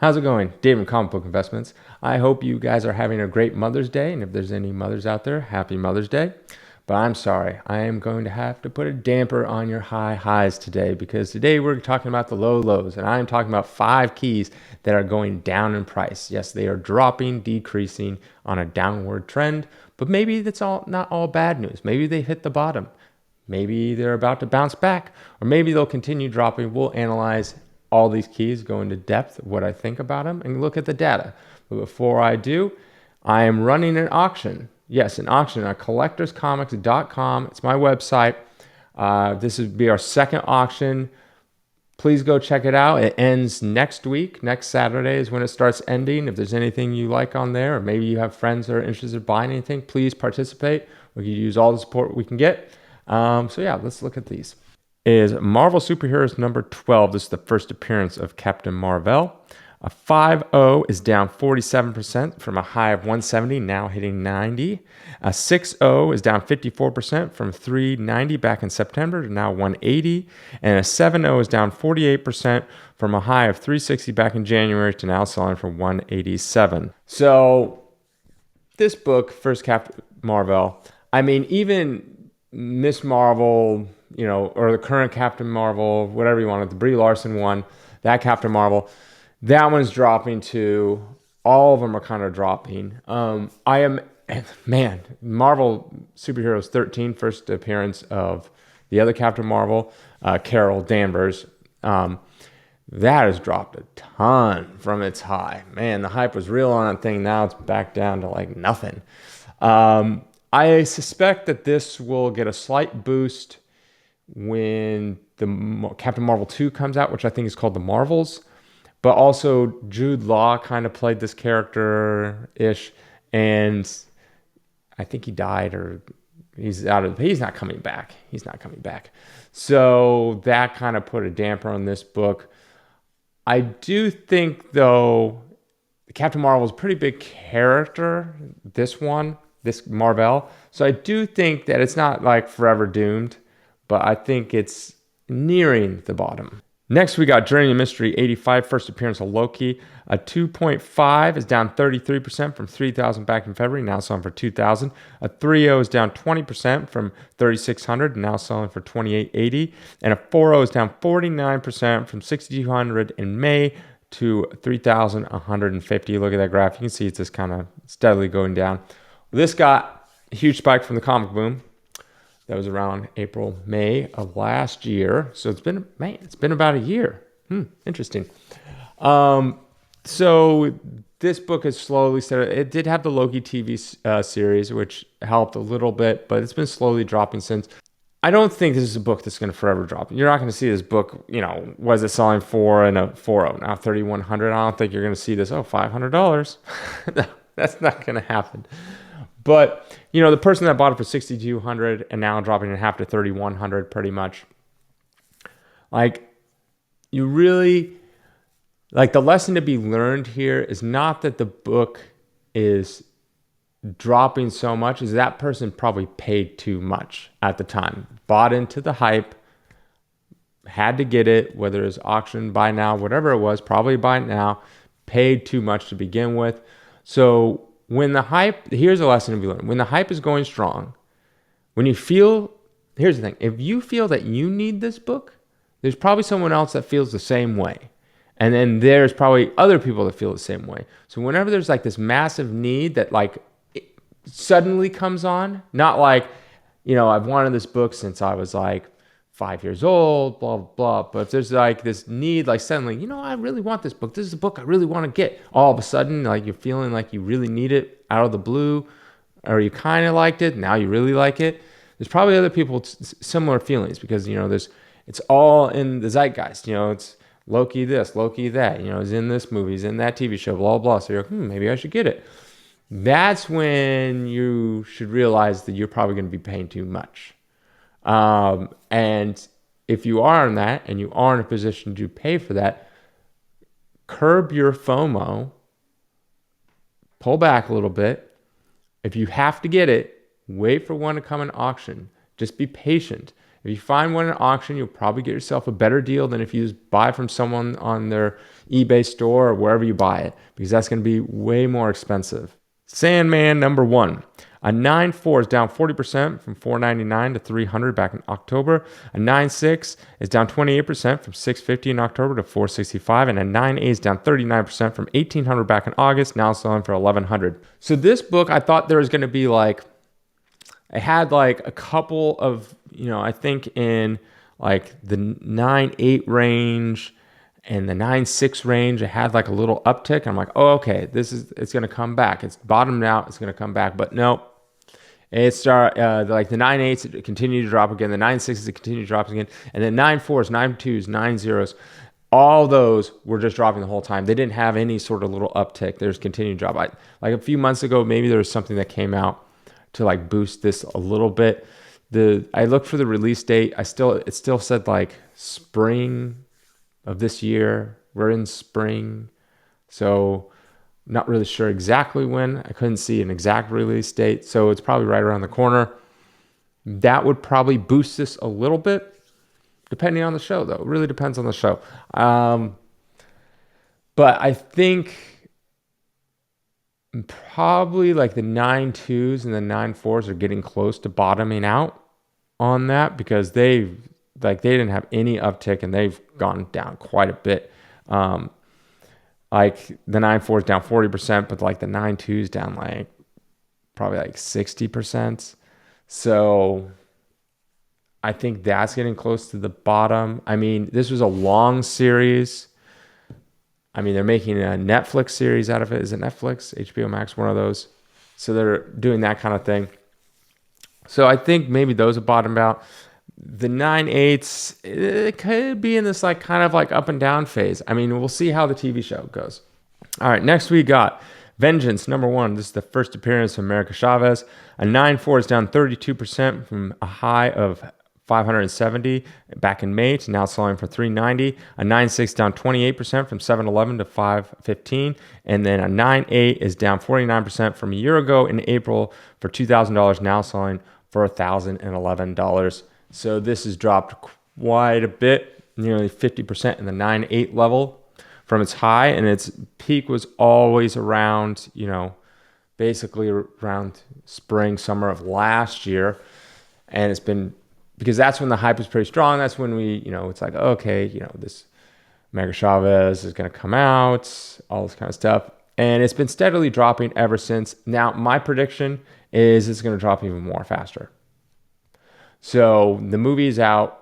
How's it going? Dave from Comic Book Investments. I hope you guys are having a great Mother's Day, and if there's any mothers out there, happy Mother's Day. But I'm sorry, I am going to have to put a damper on your high highs today because today we're talking about the low lows, and I am talking about 5 keys that are going down in price. Yes, they are dropping, decreasing on a downward trend, but maybe that's not all bad news. Maybe they hit the bottom. Maybe they're about to bounce back, or maybe they'll continue dropping. We'll analyze all these keys, go into depth what I think about them, and look at the data. But before I do, I am running an auction. Yes, an auction at collectorscomics.com. It's my website. This would be our second auction. Please go check it out. It ends next week. Next Saturday is when it starts ending. If there's anything you like on there, or maybe you have friends that are interested in buying anything, please participate. We can use all the support we can get. So yeah, let's look at these. Is Marvel Superheroes number 12. This is the first appearance of Captain Marvel. A 5.0 is down 47% from a high of 170, now hitting 90. A 6.0 is down 54% from 390 back in September to now 180. And a 7.0 is down 48% from a high of 360 back in January to now selling for 187. So this book, First Captain Marvel, I mean, even Miss Marvel, or the current Captain Marvel, whatever you want, the Brie Larson one, that Captain Marvel, that one's dropping too. All of them are kind of dropping. Marvel Superheroes 13, first appearance of the other Captain Marvel, Carol Danvers. That has dropped a ton from its high. Man, the hype was real on that thing. Now it's back down to like nothing. I suspect that this will get a slight boost when the Captain Marvel 2 comes out, which I think is called The Marvels. But also Jude Law kind of played this character-ish, and I think he died, or he's not coming back. He's not coming back. So that kind of put a damper on this book. I do think, though, Captain Marvel is a pretty big character, this Marvel. So I do think that it's not like forever doomed, but I think it's nearing the bottom. Next, we got Journey to Mystery 85, first appearance of Loki. A 2.5 is down 33% from 3,000 back in February, now selling for 2,000. A 3.0 is down 20% from 3,600, now selling for 2,880. And a 4.0 is down 49% from 6,200 in May to 3,150. Look at that graph. You can see it's just kind of steadily going down. This got a huge spike from the comic boom. That was around April, May of last year. So it's been about a year. Interesting. So this book has slowly started. It did have the Loki TV series, which helped a little bit, but it's been slowly dropping since. I don't think this is a book that's going to forever drop. You're not going to see this book, was it selling for in a 4.0, now 3,100. I don't think you're going to see this, $500. No, that's not going to happen. But, the person that bought it for 6,200 and now dropping in half to 3,100 pretty much. Like, you really, like, the lesson to be learned here is not that the book is dropping so much, is that person probably paid too much at the time. Bought into the hype, had to get it, whether it's auction, buy now, whatever it was, probably buy it now, paid too much to begin with. So, when the hype, here's a lesson to be learned. When the hype is going strong, here's the thing. If you feel that you need this book, there's probably someone else that feels the same way. And then there's probably other people that feel the same way. So whenever there's like this massive need that like suddenly comes on, not like, I've wanted this book since I was like 5 years old, blah, blah, blah. But if there's like this need, like suddenly, I really want this book. This is a book I really want to get. All of a sudden, like you're feeling like you really need it out of the blue, or you kind of liked it. Now you really like it. There's probably other people with similar feelings because, it's all in the zeitgeist. It's Loki this, Loki that, is in this movie, is in that TV show, blah, blah. So you're like, maybe I should get it. That's when you should realize that you're probably going to be paying too much. And if you are in that and you are in a position to pay for that, curb your FOMO, pull back a little bit. If you have to get it, wait for one to come in auction. Just be patient. If you find one at auction, you'll probably get yourself a better deal than if you just buy from someone on their eBay store or wherever you buy it, because that's going to be way more expensive. Sandman #1. A 9.4 is down 40% from $499 to $300 back in October. A 9.6 is down 28% from $650 in October to $465. And a 9.8 is down 39% from $1,800 back in August, now selling for $1,100. So this book, I thought there was going to be like, it had like a couple of, I think in like the 9.8 range and the 9.6 range, it had like a little uptick. I'm like, oh, okay, it's going to come back. It's bottomed out. It's going to come back. But no, it started like the 9.8s, it continued to drop again. The 9.6s, it continued to drop again. And then 9.4s, 9.2s, 9.0s, all those were just dropping the whole time. They didn't have any sort of little uptick. There's continued drop. Like a few months ago, maybe there was something that came out to like boost this a little bit. I looked for the release date. It still said like spring of this year. We're in spring, so not really sure exactly when. I couldn't see an exact release date, so it's probably right around the corner. That would probably boost this a little bit, depending on the show, though. It really depends on the show. But I think probably like the 9.2s and the 9.4s are getting close to bottoming out on that, because they didn't have any uptick and they've gone down quite a bit. Like the 9.4 is down 40%, but like the 9.2 is down like probably like 60%. So I think that's getting close to the bottom. I mean, this was a long series. I mean, they're making a Netflix series out of it. Is it Netflix? HBO Max, one of those. So they're doing that kind of thing. So I think maybe those have bottomed out. The 9.8s, it could be in this like kind of like up and down phase. I mean, we'll see how the TV show goes. All right, next we got Vengeance #1. This is the first appearance of America Chavez. A 9.4 is down 32% from a high of 570 back in May to now selling for $390. A 9.6 down 28% from 711 to 515, and then a 9.8 is down 49% from a year ago in April for $2,000, now selling for $1,011. So this has dropped quite a bit, nearly 50% in the 9.8 level from its high, and its peak was always around, basically around spring, summer of last year. And it's been, because that's when the hype was pretty strong. That's when we, it's like, okay, this America Chavez is going to come out, all this kind of stuff. And it's been steadily dropping ever since. Now, my prediction is it's going to drop even more faster. So the movie's out.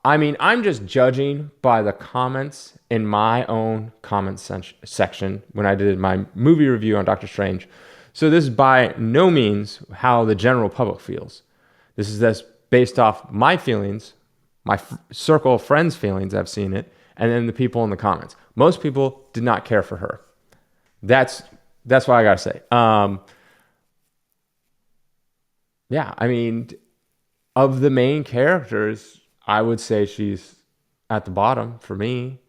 I mean, I'm just judging by the comments in my own comments section when I did my movie review on Doctor Strange. So this is by no means how the general public feels. This is based off my feelings, my circle of friends' feelings. I've seen it, and then the people in the comments. Most people did not care for her. That's what I gotta say. Yeah, I mean, of the main characters, I would say she's at the bottom for me.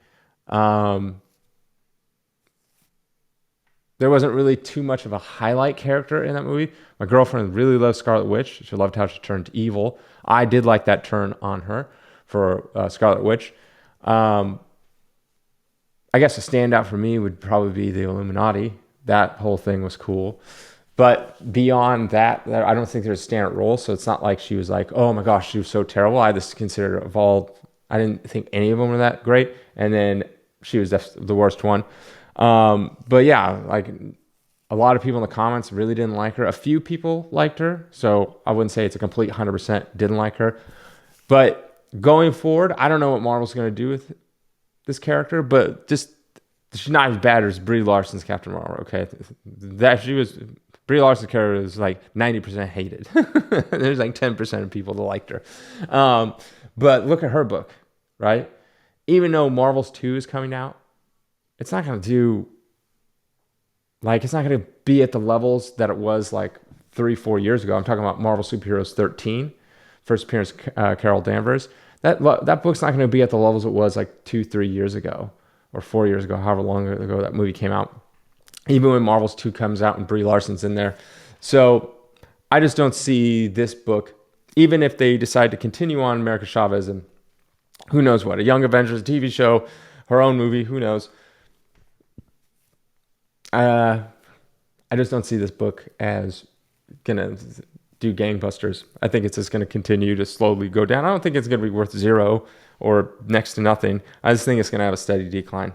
There wasn't really too much of a highlight character in that movie. My girlfriend really loved Scarlet Witch. She loved how she turned evil. I did like that turn on her for Scarlet Witch. I guess a standout for me would probably be the Illuminati. That whole thing was cool. But beyond that, I don't think there's a standout role. So it's not like she was like, oh my gosh, she was so terrible. I just considered of all, I didn't think any of them were that great. And then she was the worst one. But yeah, like a lot of people in the comments really didn't like her. A few people liked her. So I wouldn't say it's a complete 100% didn't like her. But going forward, I don't know what Marvel's going to do with this character, but just she's not as bad as Brie Larson's Captain Marvel. Okay. Brie Larson's character is like 90% hated. There's like 10% of people that liked her. But look at her book, right? Even though Marvel's 2 is coming out, it's not going to be at the levels that it was like 3-4 years ago. I'm talking about Marvel Superheroes 13, first appearance, Carol Danvers. That book's not going to be at the levels it was like 2-3 years ago or 4 years ago, however long ago that movie came out. Even when Marvel's 2 comes out and Brie Larson's in there. So I just don't see this book even if they decide to continue on America Chavez and who knows what, a Young Avengers TV show, her own movie, who knows. I just don't see this book as gonna do gangbusters. I think it's just gonna continue to slowly go down. I don't think it's gonna be worth zero or next to nothing. I just think it's gonna have a steady decline.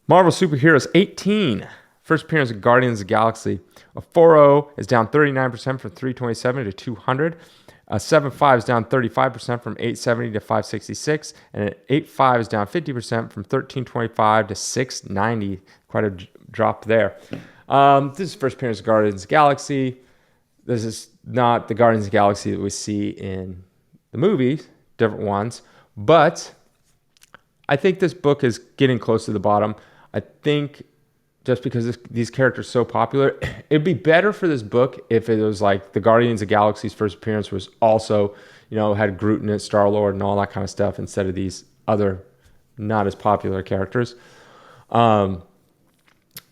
Marvel Superheroes 18. First appearance of Guardians of the Galaxy. A 4.0 is down 39% from 327 to 200. A 7.5 is down 35% from 870 to 566. And an 8.5 is down 50% from 1325 to 690. Quite a drop there. This is first appearance of Guardians of the Galaxy. This is not the Guardians of the Galaxy that we see in the movies, different ones. But I think this book is getting close to the bottom. I think just because these characters are so popular, it'd be better for this book if it was like the Guardians of the Galaxy's first appearance was also, had Groot in it, Star-Lord, and all that kind of stuff instead of these other not as popular characters.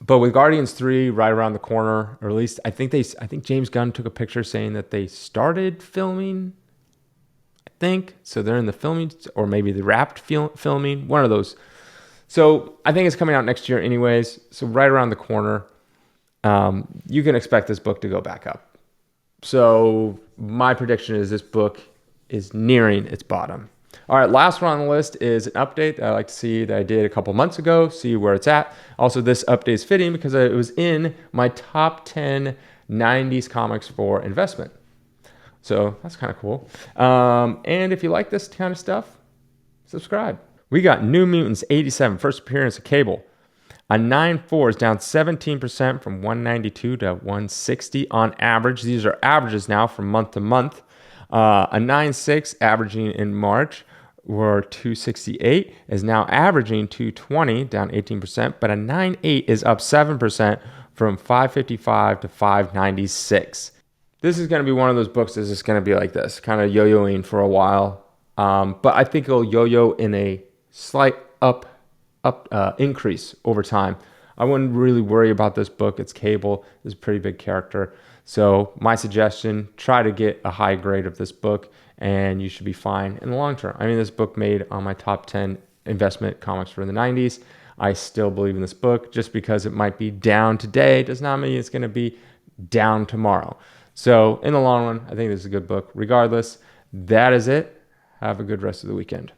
But with Guardians 3 right around the corner, or at least I think James Gunn took a picture saying that they started filming. I think so. They're in the filming, or maybe they wrapped filming. One of those. So I think it's coming out next year, anyways. So right around the corner, you can expect this book to go back up. So my prediction is this book is nearing its bottom. All right, last one on the list is an update that I like to see that I did a couple months ago, see where it's at. Also, this update is fitting because it was in my top 10 90s comics for investment. So that's kind of cool. And if you like this kind of stuff, subscribe. We got New Mutants 87, first appearance of Cable. A 9.4 is down 17% from 192 to 160 on average. These are averages now from month to month. A 9.6 averaging in March were 268 is now averaging 220, down 18%, but a 9.8 is up 7% from 555 to 596. This is going to be one of those books that's just going to be like this, kind of yo-yoing for a while. But I think it'll yo-yo in a slight increase over time. I wouldn't really worry about this book. It's Cable. It's a pretty big character. So my suggestion, try to get a high grade of this book and you should be fine in the long term. I mean, this book made on my top 10 investment comics for the 90s. I still believe in this book. Just because it might be down today does not mean it's going to be down tomorrow. So in the long run, I think this is a good book. Regardless, that is it. Have a good rest of the weekend.